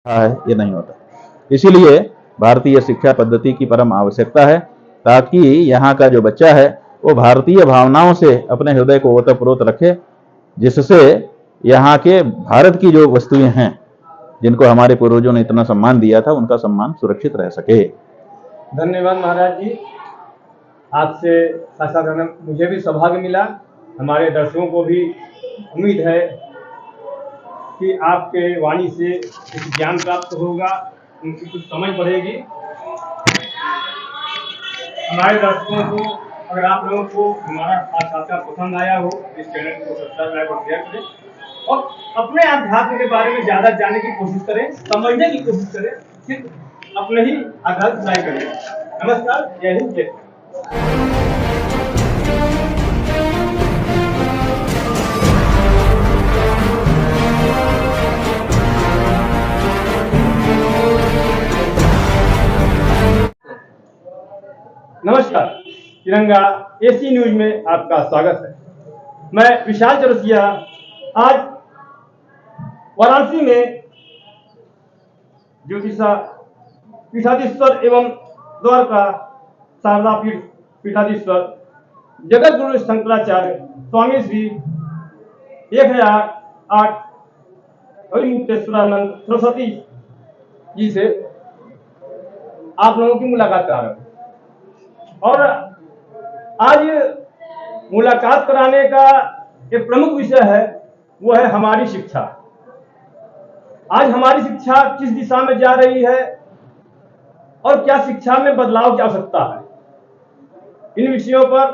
है, ये नहीं होता। इसीलिए भारतीय शिक्षा पद्धति की परम आवश्यकता है, ताकि यहाँ का जो बच्चा है वो भारतीय भावनाओं से अपने हृदय को ओतप्रोत रखे, जिससे यहाँ के भारत की जो वस्तुएं हैं जिनको हमारे पूर्वजों ने इतना सम्मान दिया था, उनका सम्मान सुरक्षित रह सके। धन्यवाद महाराज जी, आपसे साक्षात करने मुझे भी सौभाग्य मिला। हमारे दर्शकों को भी उम्मीद है कि आपके वाणी से कुछ ज्ञान प्राप्त होगा, उनकी कुछ समझ बढ़ेगी। हमारे दर्शकों को, अगर आप लोगों को हमारा साक्षात्कार पसंद आया हो, इस चैनल को सब्सक्राइब लाइक और शेयर करें और अपने आध्यात्म के बारे में ज़्यादा जानने की कोशिश करें, समझने की कोशिश करें, सिर्फ अपने ही आध्यात्म लाइक करें। नमस्कार, जय हिंद, जय। नमस्कार, तिरंगा एसी न्यूज में आपका स्वागत है। मैं विशाल चौरसिया आज वाराणसी में ज्योतिषा पीठाधीश्वर एवं द्वारका शारदा पीठाधीश्वर जगत गुरु शंकराचार्य स्वामी श्री 1008 मुक्तेश्वरानंद सरस्वती जी से आप लोगों की मुलाकात करा रहा हूं। और आज मुलाकात कराने का एक प्रमुख विषय है, वो है हमारी शिक्षा। आज हमारी शिक्षा किस दिशा में जा रही है और क्या शिक्षा में बदलाव की आवश्यकता है, इन विषयों पर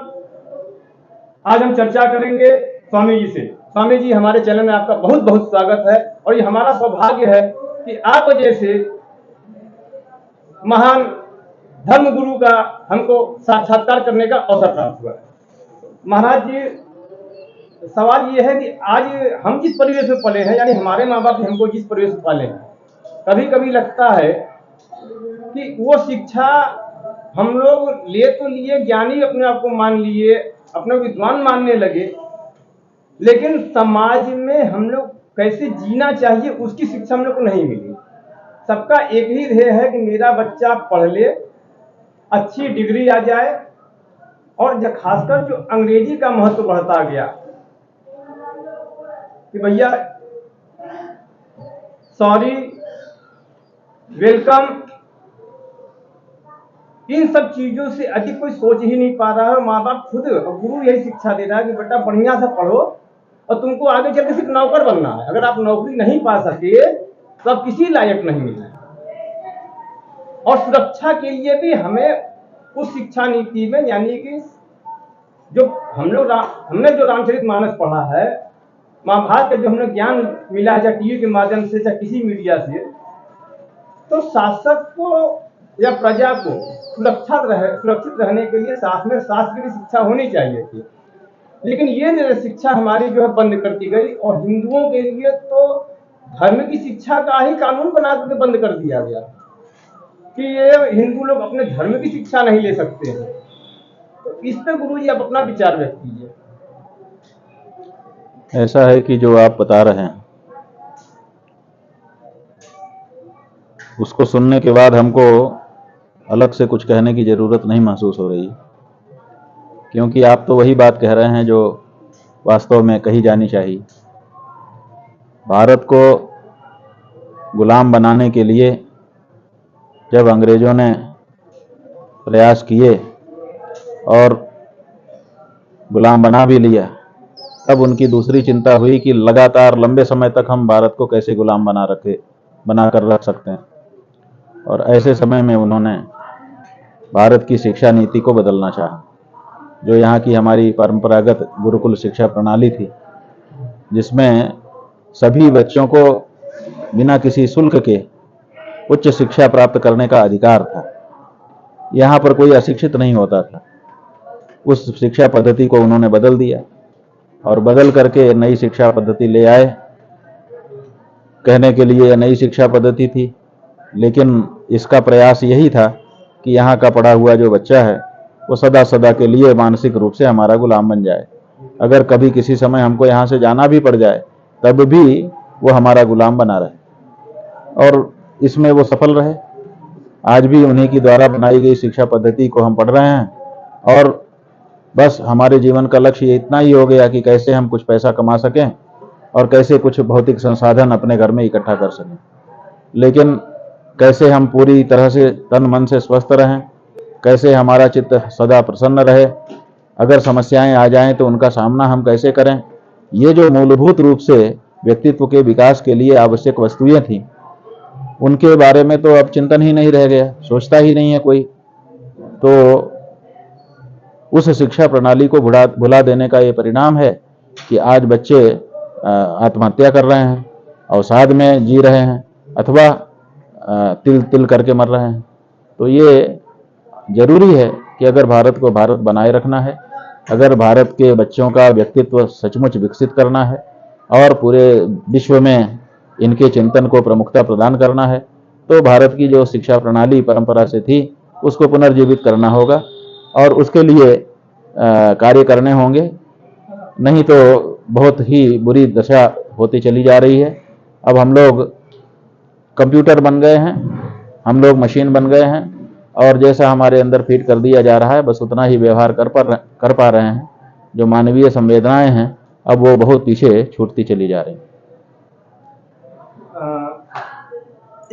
आज हम चर्चा करेंगे स्वामी जी से। स्वामी जी, हमारे चैनल में आपका बहुत बहुत स्वागत है और ये हमारा सौभाग्य है कि आप जैसे महान धर्म गुरु का हमको साक्षात्कार करने का अवसर प्राप्त हुआ है। महाराज जी, सवाल ये है कि आज हम जिस परिवेश में पले हैं, यानी हमारे माँ बाप हमको जिस परिवेश में पाले हैं, कभी कभी लगता है कि वो शिक्षा हम लोग ले तो लिए, ज्ञानी अपने आप को मान लिए, अपने विद्वान मानने लगे, लेकिन समाज में हम लोग कैसे जीना चाहिए उसकी शिक्षा हम लोग को नहीं मिली। सबका एक ही ध्येय है कि मेरा बच्चा पढ़ ले, अच्छी डिग्री आ जाए, और जब खासकर जो अंग्रेजी का महत्व बढ़ता गया कि भैया सॉरी, वेलकम, इन सब चीजों से अधिक कोई सोच ही नहीं पा रहा है। माँ बाप खुद और गुरु यही शिक्षा दे रहा है कि बेटा बढ़िया से पढ़ो और तुमको आगे चल के सिर्फ नौकर बनना है। अगर आप नौकरी नहीं पा सके तो आप किसी लायक नहीं है। और सुरक्षा के लिए भी हमें उस शिक्षा नीति में, यानी कि जो हमने जो रामचरितमानस पढ़ा है, महाभारत का जो हमें ज्ञान मिला है, टीवी के माध्यम से या किसी मीडिया से, तो शासक को या प्रजा को सुरक्षित रहने के लिए साथ में शास्त्र की शिक्षा होनी चाहिए थी। लेकिन ये शिक्षा हमारी जो है बंद कर दी गई, और हिंदुओं के लिए तो धर्म की शिक्षा का ही कानून बना करके बंद कर दिया गया कि ये हिंदू लोग अपने धर्म की शिक्षा नहीं ले सकते हैं। तो इस पर गुरु जी आप अपना विचार व्यक्त कीजिए। ऐसा है कि जो आप बता रहे हैं उसको सुनने के बाद हमको अलग से कुछ कहने की जरूरत नहीं महसूस हो रही, क्योंकि आप तो वही बात कह रहे हैं जो वास्तव में कही जानी चाहिए। भारत को गुलाम बनाने के लिए जब अंग्रेजों ने प्रयास किए और गुलाम बना भी लिया, तब उनकी दूसरी चिंता हुई कि लगातार लंबे समय तक हम भारत को कैसे गुलाम बना कर रख सकते हैं। और ऐसे समय में उन्होंने भारत की शिक्षा नीति को बदलना चाहा, जो यहाँ की हमारी परंपरागत गुरुकुल शिक्षा प्रणाली थी, जिसमें सभी बच्चों को बिना किसी शुल्क के उच्च शिक्षा प्राप्त करने का अधिकार था। यहाँ पर कोई अशिक्षित नहीं होता था। उस शिक्षा पद्धति को उन्होंने बदल दिया और बदल करके नई शिक्षा पद्धति ले आए। कहने के लिए नई शिक्षा पद्धति थी, लेकिन इसका प्रयास यही था कि यहाँ का पढ़ा हुआ जो बच्चा है वो सदा सदा के लिए मानसिक रूप से हमारा गुलाम बन जाए। अगर कभी किसी समय हमको यहाँ से जाना भी पड़ जाए, तब भी वो हमारा गुलाम बना रहे। और इसमें वो सफल रहे। आज भी उन्हीं की द्वारा बनाई गई शिक्षा पद्धति को हम पढ़ रहे हैं और बस हमारे जीवन का लक्ष्य ये इतना ही हो गया कि कैसे हम कुछ पैसा कमा सकें और कैसे कुछ भौतिक संसाधन अपने घर में इकट्ठा कर सकें, लेकिन कैसे हम पूरी तरह से तन मन से स्वस्थ रहें, कैसे हमारा चित्त सदा प्रसन्न रहे, अगर समस्याएं आ जाएं तो उनका सामना हम कैसे करें, ये जो मूलभूत रूप से व्यक्तित्व के विकास के लिए आवश्यक वस्तुएं थीं, उनके बारे में तो अब चिंतन ही नहीं रह गया, सोचता ही नहीं है कोई। तो उस शिक्षा प्रणाली को भुला देने का ये परिणाम है कि आज बच्चे आत्महत्या कर रहे हैं, अवसाद में जी रहे हैं अथवा तिल तिल करके मर रहे हैं। तो ये जरूरी है कि अगर भारत को भारत बनाए रखना है, अगर भारत के बच्चों का व्यक्तित्व सचमुच विकसित करना है और पूरे विश्व में इनके चिंतन को प्रमुखता प्रदान करना है, तो भारत की जो शिक्षा प्रणाली परंपरा से थी उसको पुनर्जीवित करना होगा और उसके लिए कार्य करने होंगे, नहीं तो बहुत ही बुरी दशा होती चली जा रही है। अब हम लोग कंप्यूटर बन गए हैं, हम लोग मशीन बन गए हैं और जैसा हमारे अंदर फीड कर दिया जा रहा है बस उतना ही व्यवहार कर पा रहे हैं। जो मानवीय संवेदनाएं हैं अब वो बहुत पीछे छूटती चली जा रही हैं।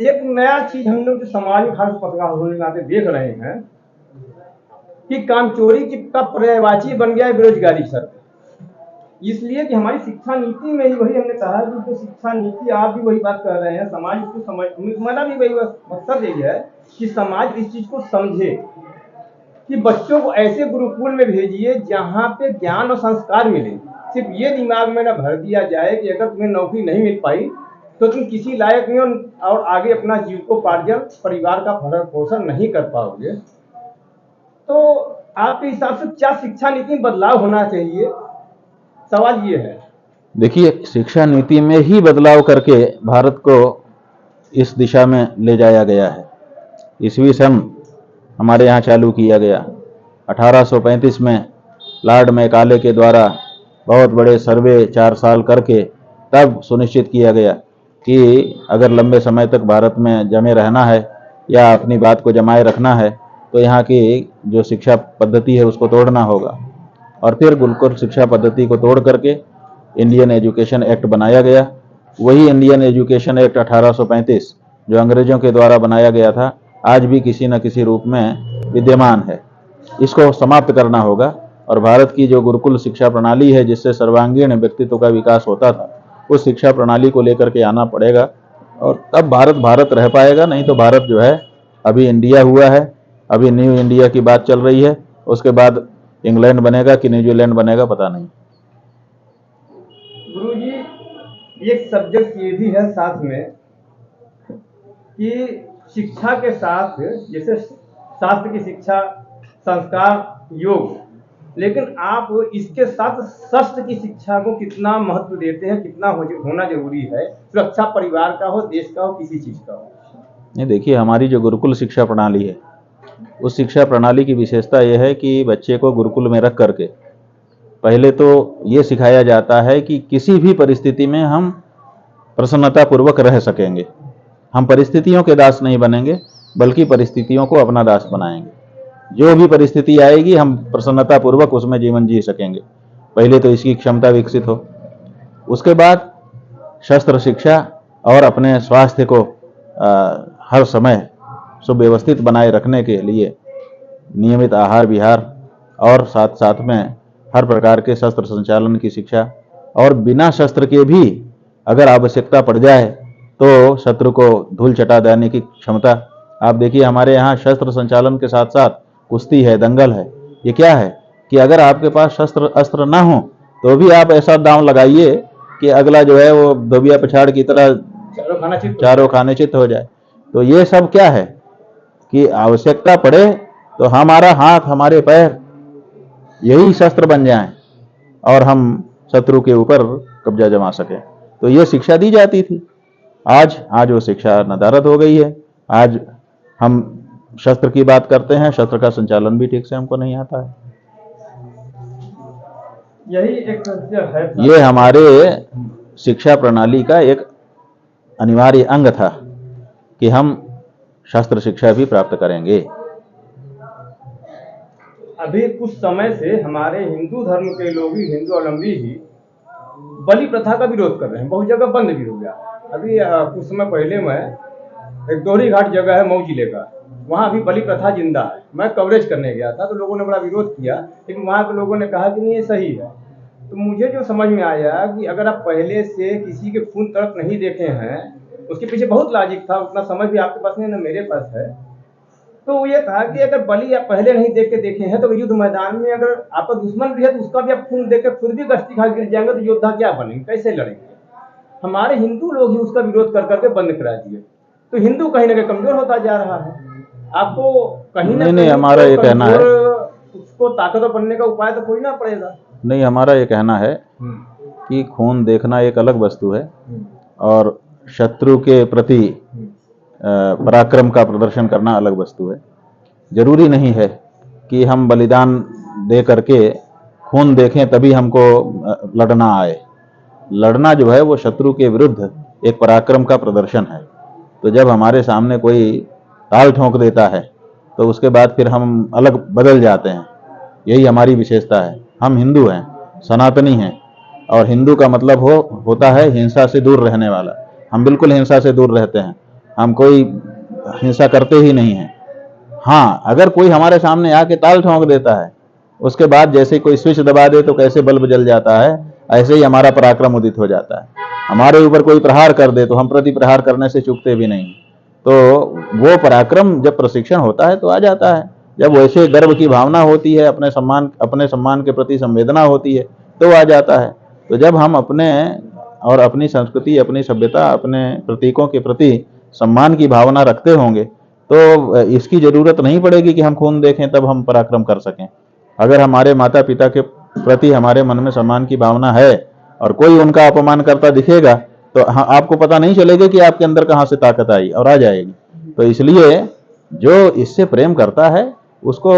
एक नया चीज हम लोग समाज में खास पतला होने के नाते देख रहे हैं कि कामचोरी का पर्यायवाची बन गया है बेरोजगारी सर। इसलिए कि हमारी शिक्षा नीति में ही वही हमने कहा कि जो शिक्षा नीति, आप भी वही बात कर रहे हैं, समाज इसको समझना भी वही मकसद यही है कि समाज इस चीज को समझे कि बच्चों को ऐसे गुरुकुल में भेजिए जहाँ पे ज्ञान और संस्कार मिले। सिर्फ ये दिमाग में ना भर दिया जाए कि अगर तुम्हें नौकरी नहीं मिल पाई तो तुम किसी लायक नहीं हो और आगे अपना जीविकोपार्जन, परिवार का भरण पोषण नहीं कर पाओगे। तो आपके हिसाब से क्या शिक्षा नीति में बदलाव होना चाहिए? सवाल ये है। देखिए, शिक्षा नीति में ही बदलाव करके भारत को इस दिशा में ले जाया गया है। ईस्वी सन हमारे यहाँ चालू किया गया 1835 में लॉर्ड मैकाले के द्वारा बहुत बड़े सर्वे 4 साल करके तब सुनिश्चित किया गया कि अगर लंबे समय तक भारत में जमे रहना है या अपनी बात को जमाए रखना है तो यहाँ की जो शिक्षा पद्धति है उसको तोड़ना होगा। और फिर गुरुकुल शिक्षा पद्धति को तोड़ करके इंडियन एजुकेशन एक्ट बनाया गया। वही इंडियन एजुकेशन एक्ट 1835 जो अंग्रेजों के द्वारा बनाया गया था आज भी किसी न किसी रूप में विद्यमान है। इसको समाप्त करना होगा और भारत की जो गुरुकुल शिक्षा प्रणाली है जिससे सर्वांगीण व्यक्तित्व का विकास होता था उस शिक्षा प्रणाली को लेकर के आना पड़ेगा और तब भारत भारत रह पाएगा। नहीं तो भारत जो है अभी इंडिया हुआ है, अभी न्यू इंडिया की बात चल रही है, उसके बाद इंग्लैंड बनेगा कि न्यूजीलैंड बनेगा पता नहीं। गुरुजी, एक सब्जेक्ट ये भी है साथ में कि शिक्षा के साथ जैसे शास्त्र की शिक्षा, संस्कार, योग, लेकिन आप इसके साथ शस्त्र की शिक्षा को कितना महत्व देते हैं, कितना होना जरूरी है? सुरक्षा परिवार का हो, देश का हो, किसी चीज का हो। नहीं, देखिए, हमारी जो गुरुकुल शिक्षा प्रणाली है उस शिक्षा प्रणाली की विशेषता यह है कि बच्चे को गुरुकुल में रख करके पहले तो ये सिखाया जाता है कि किसी भी परिस्थिति में हम प्रसन्नतापूर्वक रह सकेंगे। हम परिस्थितियों के दास नहीं बनेंगे बल्कि परिस्थितियों को अपना दास बनाएंगे। जो भी परिस्थिति आएगी हम प्रसन्नतापूर्वक उसमें जीवन जी सकेंगे। पहले तो इसकी क्षमता विकसित हो, उसके बाद शस्त्र शिक्षा और अपने स्वास्थ्य को हर समय सुव्यवस्थित बनाए रखने के लिए नियमित आहार विहार और साथ साथ में हर प्रकार के शस्त्र संचालन की शिक्षा और बिना शस्त्र के भी अगर आवश्यकता पड़ जाए तो शत्रु को धूल चटा देने की क्षमता। आप देखिए, हमारे यहाँ शस्त्र संचालन के साथ साथ कुश्ती है, दंगल है। ये क्या है कि अगर आपके पास शस्त्र अस्त्र ना हो तो भी आप ऐसा दांव लगाइए कि अगला जो है वो धोबिया पछाड़ की तरह चारों खाने चित्त हो जाए। तो ये सब क्या है कि आवश्यकता पड़े तो हमारा हाथ, हमारे पैर यही शस्त्र बन जाएं और हम शत्रु के ऊपर कब्जा जमा सकें। तो ये शिक्षा दी जाती थी। आज वो शिक्षा नदारद हो गई है। आज हम शस्त्र की बात करते हैं, शस्त्र का संचालन भी ठीक से हमको नहीं आता है। यही एक है, ये हमारे शिक्षा प्रणाली का एक अनिवार्य अंग था कि हम शास्त्र शिक्षा भी प्राप्त करेंगे। अभी कुछ समय से हमारे हिंदू धर्म के लोग ही, हिंदू अवलंबी ही बलि प्रथा का विरोध कर रहे हैं। बहुत जगह बंद भी हो गया। अभी कुछ समय पहले मैं एक दोहरी घाट जगह है मऊ जिले का, वहाँ अभी बलि प्रथा जिंदा है। मैं कवरेज करने गया था तो लोगों ने बड़ा विरोध किया, लेकिन वहाँ के लोगों ने कहा कि नहीं ये सही है। तो मुझे जो समझ में आया कि अगर आप पहले से किसी के खून तड़प नहीं देखे हैं, उसके पीछे बहुत लॉजिक था, उतना समझ भी आपके पास नहीं ना मेरे पास है। तो वो ये था कि अगर बलि आप पहले नहीं देख के देखे हैं तो युद्ध मैदान में अगर आपका दुश्मन भी है तो उसका भी आप खून देख के खुद भी गश्ती खा गिर जाएंगे, तो योद्धा क्या बनेंगे, कैसे लड़ेंगे? हमारे हिंदू लोग ही उसका विरोध कर करके बंद करा दिए। तो हिंदू कहीं ना कहीं कमजोर होता जा रहा है। आपको कहीं ना नहीं, कहीं हमारा ये कहना है, उसको ताकतवर बनने का उपाय तो खोजना पड़ेगा। नहीं, हमारा ये कहना है कि खून देखना एक अलग वस्तु है और शत्रु के प्रति पराक्रम का प्रदर्शन करना अलग वस्तु है। जरूरी नहीं है कि हम बलिदान दे करके खून देखें तभी हमको लड़ना आए। लड़ना जो है वो शत्रु के विरुद्ध एक पराक्रम का प्रदर्शन है। तो जब हमारे सामने कोई ताल ठोंक देता है तो उसके बाद फिर हम अलग बदल जाते हैं। यही हमारी विशेषता है। हम हिंदू हैं, सनातनी हैं, और हिंदू का मतलब होता है हिंसा से दूर रहने वाला। हम बिल्कुल हिंसा से दूर रहते हैं, हम कोई हिंसा करते ही नहीं हैं। हाँ, अगर कोई हमारे सामने आके ताल ठोंक देता है, उसके बाद जैसे कोई स्विच दबा दे तो कैसे बल्ब जल जाता है, ऐसे ही हमारा पराक्रम उदित हो जाता है। हमारे ऊपर कोई प्रहार कर दे तो हम प्रति प्रहार करने से चूकते भी नहीं। तो वो पराक्रम जब प्रशिक्षण होता है तो आ जाता है। जब वैसे गर्व की भावना होती है, अपने सम्मान के प्रति संवेदना होती है तो आ जाता है। तो जब हम अपने और अपनी संस्कृति, अपनी सभ्यता, अपने प्रतीकों के प्रति सम्मान की भावना रखते होंगे तो इसकी जरूरत नहीं पड़ेगी कि हम खून देखें तब हम पराक्रम कर सकें। अगर हमारे माता पिता के प्रति हमारे मन में सम्मान की भावना है और कोई उनका अपमान करता दिखेगा तो आपको पता नहीं चलेगा कि आपके अंदर कहाँ से ताकत आई, और आ जाएगी। तो इसलिए जो इससे प्रेम करता है उसको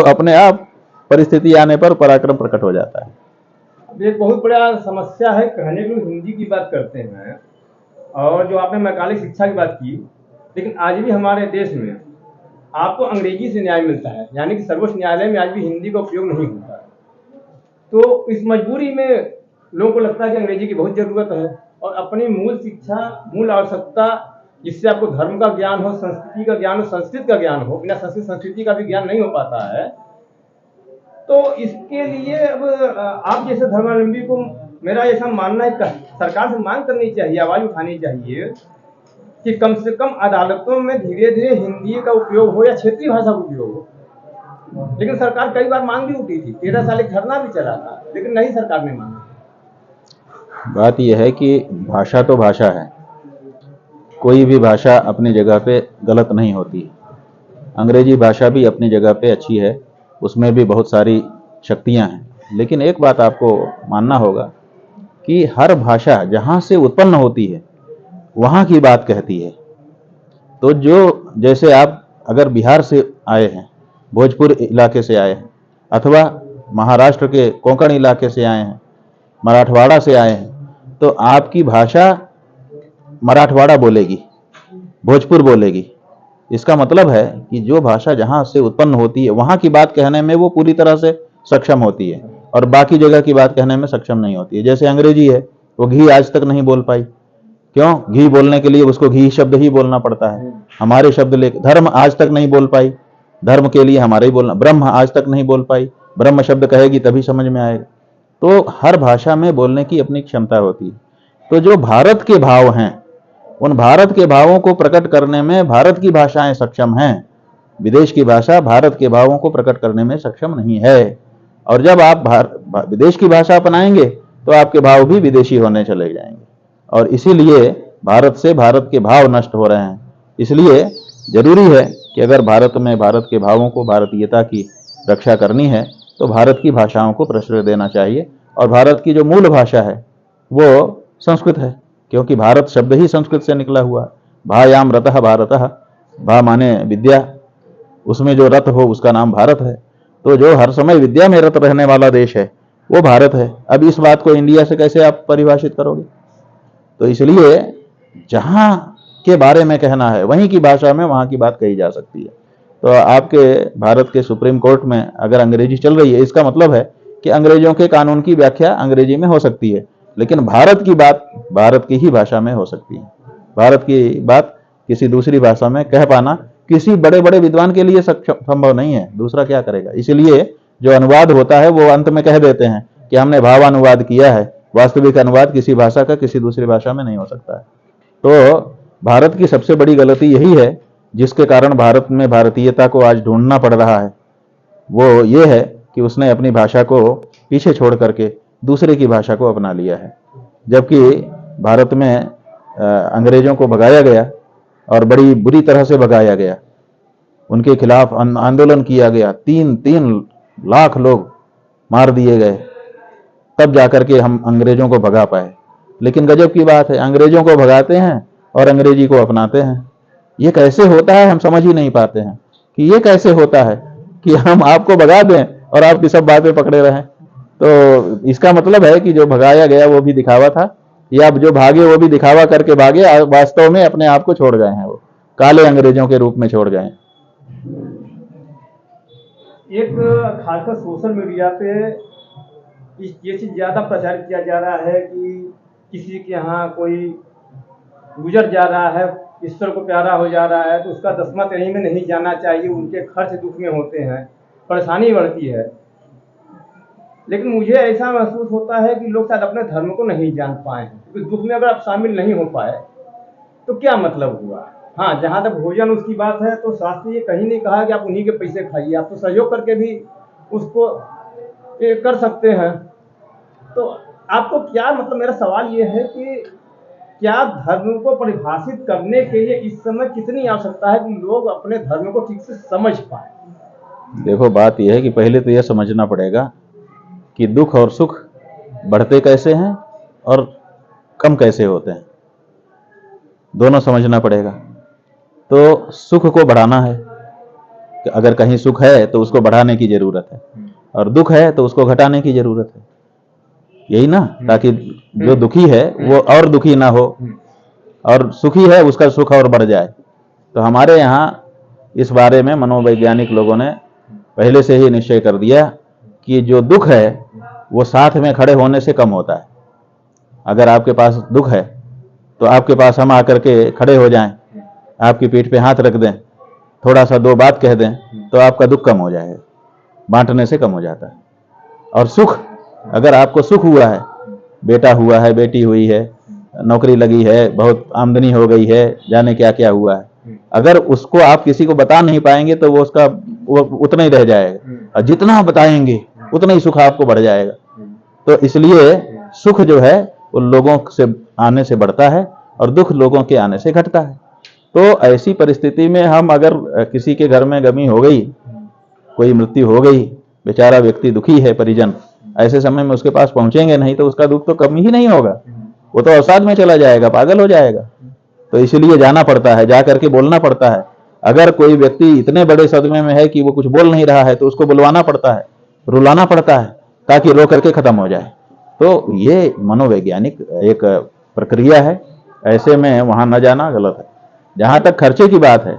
अपने आप परिस्थिति आने पर पराक्रम प्रकट हो जाता है। अब एक बहुत बड़ा समस्या है, कहने के लिए हिंदी की बात करते हैं और जो आपने मैकाले शिक्षा की बात की, लेकिन आज भी हमारे देश में आपको अंग्रेजी से न्याय मिलता है, यानी कि सर्वोच्च न्यायालय में आज भी हिंदी का उपयोग नहीं होता है। तो इस मजबूरी में लोगों को लगता है कि अंग्रेजी की बहुत जरूरत है और अपनी मूल शिक्षा, मूल आवश्यकता, जिससे आपको धर्म का ज्ञान हो, संस्कृति का ज्ञान हो, संस्कृत का ज्ञान हो, बिना संस्कृत संस्कृति का भी ज्ञान नहीं हो पाता है। तो इसके लिए अब आप जैसे धर्मावलंबी को मेरा ऐसा मानना है, सरकार से मांग करनी चाहिए, आवाज उठानी चाहिए कि कम से कम अदालतों में धीरे धीरे हिंदी का उपयोग हो या क्षेत्रीय भाषा का उपयोग हो। लेकिन सरकार कई बार मांग भी उठी थी, 13 साल एक धरना भी चला था, लेकिन नहीं, सरकार ने मांगा। बात यह है कि भाषा तो भाषा है, कोई भी भाषा अपनी जगह पे गलत नहीं होती। अंग्रेजी भाषा भी अपनी जगह पे अच्छी है, उसमें भी बहुत सारी शक्तियां हैं। लेकिन एक बात आपको मानना होगा कि हर भाषा जहाँ से उत्पन्न होती है वहाँ की बात कहती है। तो जो जैसे आप अगर बिहार से आए हैं, भोजपुर इलाके से आए हैं, अथवा महाराष्ट्र के कोंकण इलाके से आए हैं, मराठवाड़ा से आए हैं, तो आपकी भाषा मराठवाड़ा बोलेगी, भोजपुर बोलेगी। इसका मतलब है कि जो भाषा जहाँ से उत्पन्न होती है वहाँ की बात कहने में वो पूरी तरह से सक्षम होती है और बाकी जगह की बात कहने में सक्षम नहीं होती है। जैसे अंग्रेजी है, वो घी आज तक नहीं बोल पाई। क्यों? घी बोलने के लिए उसको घी शब्द ही बोलना पड़ता है। हमारे शब्द ले, धर्म आज तक नहीं बोल पाई, धर्म के लिए हमारा ही बोलना। ब्रह्म आज तक नहीं बोल पाई, ब्रह्म शब्द कहेगी तभी समझ में आएगा। तो हर भाषा में बोलने की अपनी क्षमता होती है। तो जो भारत के भाव हैं, उन भारत के भावों को प्रकट करने में भारत की भाषाएं सक्षम हैं। विदेश की भाषा भारत के भावों को प्रकट करने में सक्षम नहीं है। और जब आप विदेश की भाषा अपनाएंगे तो आपके भाव भी विदेशी होने चले जाएंगे, और इसीलिए भारत से भारत के भाव नष्ट हो रहे हैं। इसलिए जरूरी है कि अगर भारत में भारत के भावों को, भारतीयता की रक्षा करनी है तो भारत की भाषाओं को प्रश्रय देना चाहिए। और भारत की जो मूल भाषा है वो संस्कृत है, क्योंकि भारत शब्द ही संस्कृत से निकला हुआ। भायाम रतः भारतः, भा माने विद्या, उसमें जो रत हो उसका नाम भारत है। तो जो हर समय विद्या में रत रहने वाला देश है वो भारत है। अब इस बात को इंडिया से कैसे आप परिभाषित करोगे? तो इसलिए जहां के बारे में कहना है, वहीं की भाषा में वहां की बात कही जा सकती है। तो आपके भारत के सुप्रीम कोर्ट में अगर अंग्रेजी चल रही है, इसका मतलब है कि अंग्रेजों के कानून की व्याख्या अंग्रेजी में हो सकती है, लेकिन भारत की बात भारत की ही भाषा में हो सकती है। भारत की बात किसी दूसरी भाषा में कह पाना किसी बड़े बड़े विद्वान के लिए संभव नहीं है, दूसरा क्या करेगा। इसलिए जो अनुवाद होता है वो अंत में कह देते हैं कि हमने भावानुवाद किया है, वास्तविक अनुवाद किसी भाषा का किसी दूसरी भाषा में नहीं हो सकता है। तो भारत की सबसे बड़ी गलती यही है, जिसके कारण भारत में भारतीयता को आज ढूंढना पड़ रहा है, वो ये है कि उसने अपनी भाषा को पीछे छोड़ करके दूसरे की भाषा को अपना लिया है। जबकि भारत में अंग्रेजों को भगाया गया और बड़ी बुरी तरह से भगाया गया, उनके खिलाफ आंदोलन किया गया, 3 लाख लोग मार दिए गए, तब जाकर के हम अंग्रेजों को भगा पाए। लेकिन गजब की बात है, अंग्रेजों को भगाते हैं और अंग्रेजी को अपनाते हैं। ये कैसे होता है हम समझ ही नहीं पाते हैं कि ये कैसे होता है कि हम आपको भगा दें और आपकी सब बातें पकड़े रहें। तो इसका मतलब है कि जो भगाया गया वो भी दिखावा था, या जो भागे वो भी दिखावा करके भागे, वास्तव में अपने आप को छोड़ गए हैं, वो काले अंग्रेजों के रूप में छोड़ गए। एक खासकर सोशल मीडिया पे ये चीज ज्यादा प्रचारित किया जा रहा है कि किसी के यहाँ कोई गुजर जा रहा है, ईश्वर को प्यारा हो जा रहा है, तो उसका 10वां तिमाही में नहीं जाना चाहिए, उनके खर्च दुख में होते हैं, परेशानी बढ़ती है। लेकिन मुझे ऐसा महसूस होता है कि लोग शायद अपने धर्म को नहीं जान पाए, क्योंकि दुख में अगर आप शामिल नहीं हो पाए तो क्या मतलब हुआ। हाँ, जहाँ तक भोजन उसकी बात है तो शास्त्र ये कहीं नहीं कहा कि आप उन्हीं के पैसे खाइए, आप तो सहयोग करके भी उसको कर सकते हैं। तो आपको क्या मतलब, मेरा सवाल ये है कि क्या धर्म को परिभाषित करने के लिए इस समय कितनी आवश्यकता है कि लोग अपने धर्म को ठीक से समझ पाए। देखो, बात यह है कि पहले तो यह समझना पड़ेगा कि दुख और सुख बढ़ते कैसे हैं और कम कैसे होते हैं, दोनों समझना पड़ेगा। तो सुख को बढ़ाना है, कि अगर कहीं सुख है तो उसको बढ़ाने की जरूरत है, और दुख है तो उसको घटाने की जरूरत है, यही ना, ताकि जो दुखी है वो और दुखी ना हो, और सुखी है उसका सुख और बढ़ जाए। तो हमारे यहाँ इस बारे में मनोवैज्ञानिक लोगों ने पहले से ही निश्चय कर दिया कि जो दुख है वो साथ में खड़े होने से कम होता है। अगर आपके पास दुख है तो आपके पास हम आकर के खड़े हो जाएं, आपकी पीठ पे हाथ रख दें, थोड़ा सा 2 बात कह दें, तो आपका दुख कम हो जाएगा, बांटने से कम हो जाता है। और सुख, अगर आपको सुख हुआ है, बेटा हुआ है, बेटी हुई है, नौकरी लगी है, बहुत आमदनी हो गई है, जाने क्या क्या हुआ है, अगर उसको आप किसी को बता नहीं पाएंगे तो वो उतना ही रह जाएगा, और जितना बताएंगे उतना ही सुख आपको बढ़ जाएगा। तो इसलिए सुख जो है वो लोगों से आने से बढ़ता है और दुख लोगों के आने से घटता है। तो ऐसी परिस्थिति में हम अगर किसी के घर में गमी हो गई, कोई मृत्यु हो गई, बेचारा व्यक्ति दुखी है, परिजन, ऐसे समय में उसके पास पहुंचेंगे नहीं तो उसका दुख तो कम ही नहीं होगा, वो तो अवसाद में चला जाएगा, पागल हो जाएगा। तो इसलिए जाना पड़ता है, जा करके बोलना पड़ता है। अगर कोई व्यक्ति इतने बड़े सदमे में है कि वो कुछ बोल नहीं रहा है तो उसको बुलवाना पड़ता है, रुलाना पड़ता है, ताकि रो करके खत्म हो जाए। तो ये मनोवैज्ञानिक एक प्रक्रिया है, ऐसे में वहां न जाना गलत है। जहां तक खर्चे की बात है,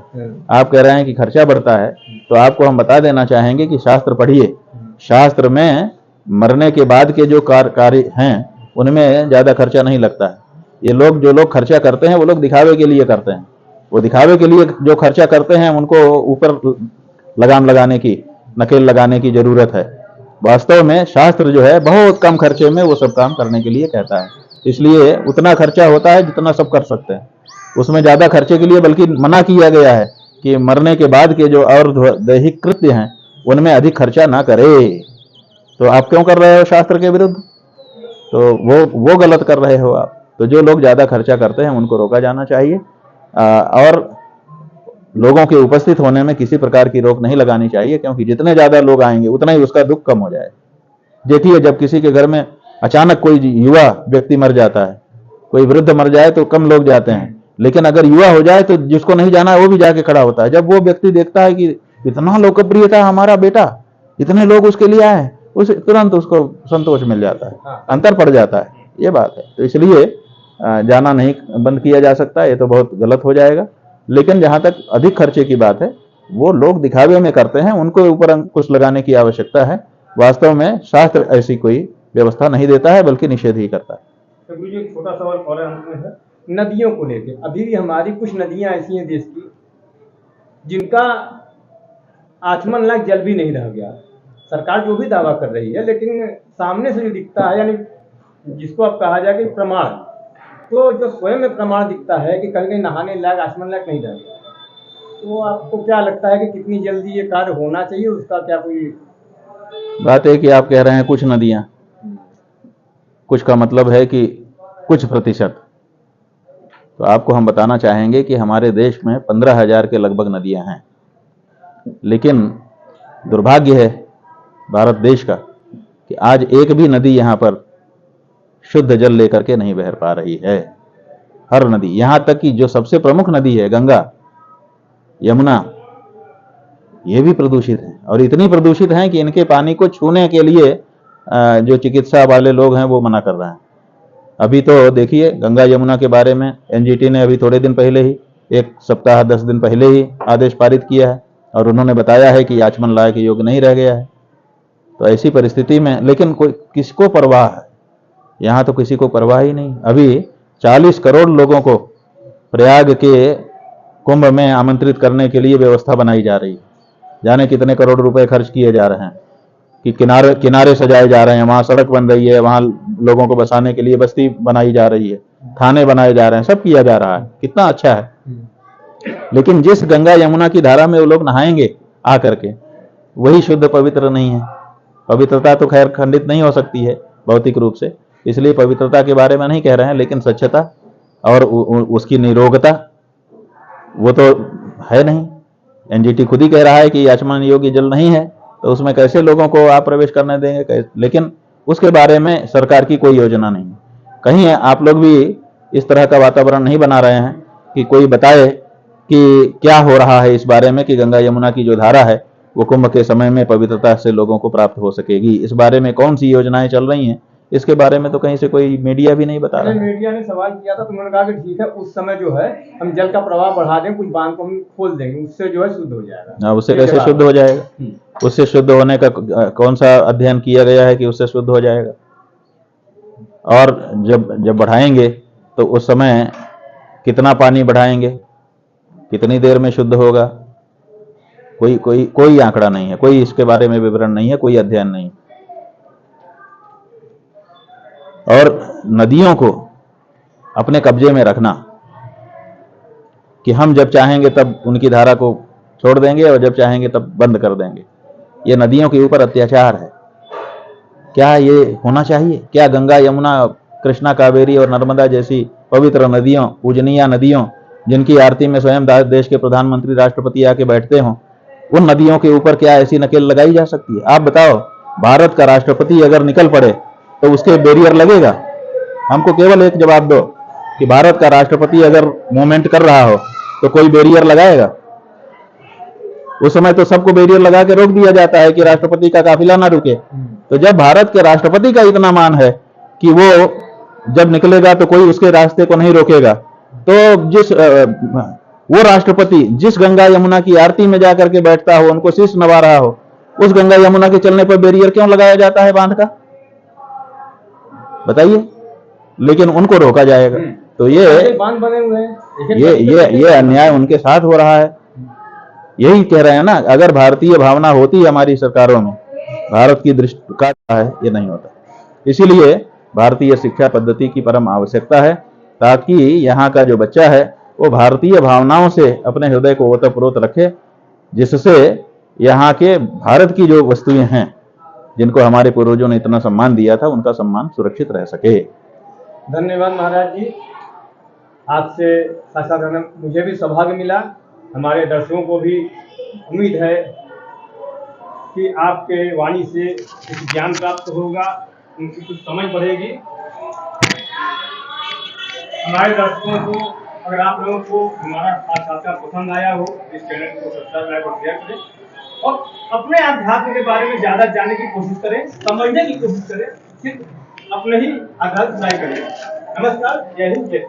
आप कह रहे हैं कि खर्चा बढ़ता है, तो आपको हम बता देना चाहेंगे कि शास्त्र पढ़िए। शास्त्र में मरने के बाद के जो कार्य हैं उनमें ज्यादा खर्चा नहीं लगता है। ये लोग जो लोग खर्चा करते हैं वो लोग दिखावे के लिए करते हैं, वो दिखावे के लिए जो खर्चा करते हैं उनको ऊपर लगाम लगाने की, नकेल लगाने की जरूरत है। वास्तव में शास्त्र जो है बहुत कम खर्चे में वो सब काम करने के लिए कहता है, इसलिए उतना खर्चा होता है जितना सब कर सकते हैं, उसमें ज्यादा खर्चे के लिए बल्कि मना किया गया है कि मरने के बाद के जो और दैहिक कृत्य हैं उनमें अधिक खर्चा ना करे। तो आप क्यों कर रहे हो शास्त्र के विरुद्ध? तो वो गलत कर रहे हो आप। तो जो लोग ज्यादा खर्चा करते हैं उनको रोका जाना चाहिए, और लोगों के उपस्थित होने में किसी प्रकार की रोक नहीं लगानी चाहिए, क्योंकि जितने ज्यादा लोग आएंगे उतना ही उसका दुख कम हो जाए। देखिए, जब किसी के घर में अचानक कोई युवा व्यक्ति मर जाता है, कोई वृद्ध मर जाए तो कम लोग जाते हैं, लेकिन अगर युवा हो जाए तो जिसको नहीं जाना है वो भी जाके खड़ा होता है। जब वो व्यक्ति देखता है कि इतना लोकप्रिय था हमारा बेटा, इतने लोग उसके लिए आए, उस तुरंत उसको संतोष मिल जाता है, अंतर पड़ जाता है, ये बात है। तो इसलिए जाना नहीं बंद किया जा सकता, ये तो बहुत गलत हो जाएगा। लेकिन जहां तक अधिक खर्चे की बात है, वो लोग दिखावे में करते हैं, उनको ऊपर अंकुश लगाने की आवश्यकता है। वास्तव में शास्त्र ऐसी कोई व्यवस्था नहीं देता है, बल्कि निषेध ही करता है। तो मुझे एक छोटा सवाल और अंत में है, नदियों को लेके अभी भी हमारी कुछ नदियां ऐसी हैं देश की जिनका आचमन लायक जल भी नहीं रह गया। सरकार जो भी दावा कर रही है, लेकिन सामने से जो दिखता है, यानी जिसको अब कहा जाए कि प्रमाण, तो जो स्वयं में प्रमाण दिखता है कि कहीं कहीं नहाने लायक आचमन लायक नहीं रह गया। तो आपको क्या लगता है कि कितनी जल्दी ये कार्य होना चाहिए, उसका क्या कोई? बात है कि आप कह रहे हैं कुछ नदियां, कुछ का मतलब है कि कुछ प्रतिशत। तो आपको हम बताना चाहेंगे कि हमारे देश में 15,000 के लगभग नदियां हैं, लेकिन दुर्भाग्य है भारत देश का कि आज एक भी नदी यहां पर शुद्ध जल लेकर के नहीं बह पा रही है। हर नदी, यहां तक कि जो सबसे प्रमुख नदी है गंगा, यमुना, ये भी प्रदूषित है, और इतनी प्रदूषित हैं कि इनके पानी को छूने के लिए जो चिकित्सा वाले लोग हैं वो मना कर रहे हैं। अभी तो देखिए गंगा यमुना के बारे में एनजीटी ने अभी थोड़े दिन पहले ही, एक सप्ताह 10 दिन पहले ही आदेश पारित किया है, और उन्होंने बताया है कि आचमन लायक योग्य नहीं रह गया है। तो ऐसी परिस्थिति में लेकिन कोई किसको परवाह है? यहाँ तो किसी को परवाह ही नहीं। अभी 40 करोड़ लोगों को प्रयाग के कुंभ में आमंत्रित करने के लिए व्यवस्था बनाई जा रही है। जाने कितने करोड़ रुपए खर्च किए जा रहे हैं कि किनारे किनारे सजाए जा रहे हैं, वहां सड़क बन रही है, वहां लोगों को बसाने के लिए बस्ती बनाई जा रही है, थाने बनाए जा रहे हैं, सब किया जा रहा है, कितना अच्छा है। लेकिन जिस गंगा यमुना की धारा में वो लोग नहाएंगे आ करके, वही शुद्ध पवित्र नहीं है। पवित्रता तो खैर खंडित नहीं हो सकती है भौतिक रूप से, इसलिए पवित्रता के बारे में नहीं कह रहे हैं, लेकिन स्वच्छता और उसकी निरोगता वो तो है नहीं। एनजीटी खुद ही कह रहा है कि आचमन योग्य जल नहीं है, तो उसमें कैसे लोगों को आप प्रवेश करने देंगे? लेकिन उसके बारे में सरकार की कोई योजना नहीं है। कहीं आप लोग भी इस तरह का वातावरण नहीं बना रहे हैं कि कोई बताए कि क्या हो रहा है इस बारे में कि गंगा यमुना की जो धारा है वो कुंभ के समय में पवित्रता से लोगों को प्राप्त हो सकेगी। इस बारे में कौन सी योजनाएं चल रही हैं, इसके बारे में तो कहीं से कोई मीडिया भी नहीं बता रहा है। मीडिया ने सवाल किया था तो उन्होंने कहा कि ठीक है, उस समय जो है हम जल का प्रवाह बढ़ा दें, कुछ बांध को हम खोल देंगे, उससे जो है शुद्ध हो जाएगा। उससे कैसे शुद्ध हो जाएगा? उससे शुद्ध होने का कौन सा अध्ययन किया गया है कि उससे शुद्ध हो जाएगा? और जब बढ़ाएंगे तो उस समय कितना पानी बढ़ाएंगे, कितनी देर में शुद्ध होगा? कोई आंकड़ा नहीं है, कोई इसके बारे में विवरण नहीं है, कोई अध्ययन नहीं। और नदियों को अपने कब्जे में रखना कि हम जब चाहेंगे तब उनकी धारा को छोड़ देंगे और जब चाहेंगे तब बंद कर देंगे, ये नदियों के ऊपर अत्याचार है। क्या ये होना चाहिए? क्या गंगा यमुना कृष्णा कावेरी और नर्मदा जैसी पवित्र नदियों, पूजनीय नदियों, जिनकी आरती में स्वयं देश के प्रधानमंत्री राष्ट्रपति आके बैठते हों, उन नदियों के ऊपर क्या ऐसी नकेल लगाई जा सकती है? आप बताओ, भारत का राष्ट्रपति अगर निकल पड़े तो उसके बैरियर लगेगा? हमको केवल एक जवाब दो कि भारत का राष्ट्रपति अगर मूवमेंट कर रहा हो तो कोई बैरियर लगाएगा? उस समय तो सबको बैरियर लगा के रोक दिया जाता है कि राष्ट्रपति का काफिला ना रुके। तो जब भारत के राष्ट्रपति का इतना मान है कि वो जब निकलेगा तो कोई उसके रास्ते को नहीं रोकेगा, तो वो राष्ट्रपति जिस गंगा यमुना की आरती में जाकर के बैठता हो, उनको शीश नवा रहा हो, उस गंगा यमुना के चलने पर बैरियर क्यों लगाया जाता है बांध का? बताइए। लेकिन उनको रोका जाएगा। तो ये बांध बने हुए हैं, ये अन्याय उनके साथ हो रहा है। यही कह रहे हैं ना, अगर भारतीय भावना होती हमारी सरकारों में, भारत की दृष्टि का है, ये नहीं होता। इसीलिए भारतीय शिक्षा पद्धति की परम आवश्यकता है, ताकि यहाँ का जो बच्चा है वो भारतीय भावनाओं से अपने हृदय को ओतप्रोत रखे, जिससे यहाँ के भारत की जो वस्तुएं हैं जिनको हमारे पूर्वजों ने इतना सम्मान दिया था, उनका सम्मान सुरक्षित रह सके। धन्यवाद महाराज जी, आपसे साक्षात करने मुझे भी सौभाग्य मिला। हमारे दर्शकों को भी उम्मीद है कि आपके वाणी से कुछ ज्ञान प्राप्त होगा, उनकी कुछ समझ बढ़ेगी। हमारे दर्शकों को, अगर आप लोगों को हमारा साक्षात्कार पसंद आया हो, इस चैनल को सब्सक्राइब लाइक और शेयर करें और अपने आध्यात्म के बारे में ज्यादा जानने की कोशिश करें, समझने की कोशिश करें, सिर्फ अपने ही आध्यात्म करें। नमस्कार, जय हिंद, जय